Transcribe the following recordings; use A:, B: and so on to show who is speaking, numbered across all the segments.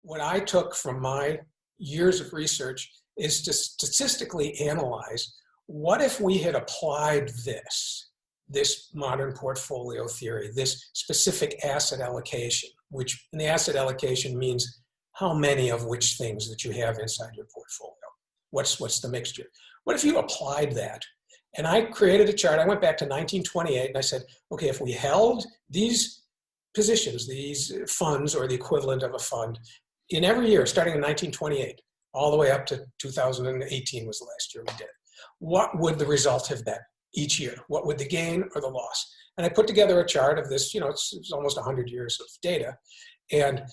A: what I took from my years of research is to statistically analyze what if we had applied this modern portfolio theory, this specific asset allocation, which in the asset allocation means how many of which things that you have inside your portfolio. What's the mixture? What if you applied that? And I created a chart. I went back to 1928 and I said, okay, if we held these positions, these funds or the equivalent of a fund in every year, starting in 1928, all the way up to 2018 was the last year we did, what would the result have been each year? What would the gain or the loss? And I put together a chart of this, it's almost 100 years of data. And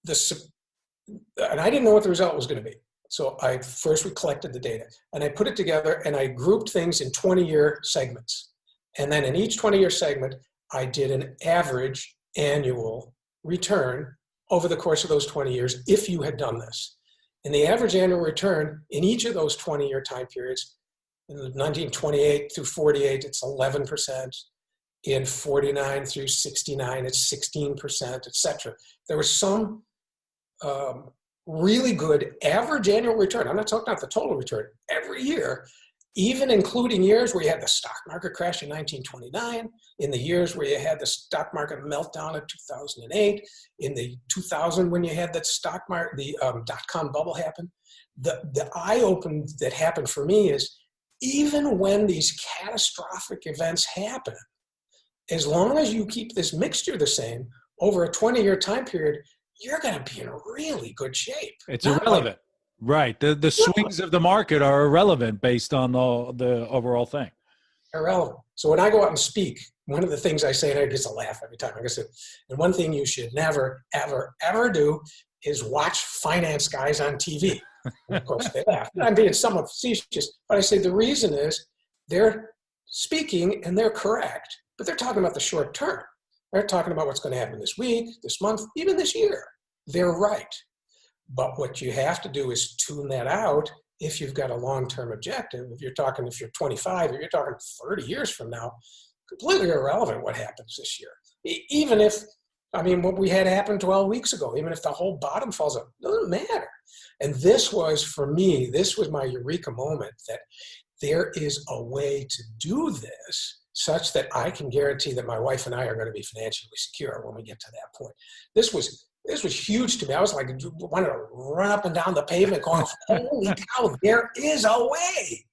A: I didn't know what the result was going to be. So I first collected the data and I put it together and I grouped things in 20-year segments. And then in each 20-year segment, I did an average annual return over the course of those 20 years if you had done this. And the average annual return in each of those 20-year time periods, in 1928 through 48, it's 11%. In 49 through 69, it's 16%, et cetera. There was some really good average annual return. I'm not talking about the total return every year, even including years where you had the stock market crash in 1929, in the years where you had the stock market meltdown in 2008, in the 2000 when you had that stock market, the dot-com bubble happen. The eye-open that happened for me is even when these catastrophic events happen, as long as you keep this mixture the same over a 20-year time period, you're going to be in really good shape.
B: It's irrelevant. Right. The swings of the market are irrelevant based on the overall thing.
A: Irrelevant. So when I go out and speak, one of the things I say, and I get a laugh every time, like I said, and one thing you should never, ever, ever do is watch finance guys on TV. And of course, they laugh. I'm being somewhat facetious, but I say the reason is they're speaking and they're correct, but they're talking about the short term. They're talking about what's going to happen this week, this month, even this year. They're right. But what you have to do is tune that out if you've got a long-term objective. If you're 25, if you're talking 30 years from now, completely irrelevant what happens this year. Even if, what we had happen 12 weeks ago, even if the whole bottom falls out, it doesn't matter. And this was, for me, this was my eureka moment that there is a way to do this such that I can guarantee that my wife and I are going to be financially secure when we get to that point. This was huge to me. I was like, wanted to run up and down the pavement going, holy cow, there is a way.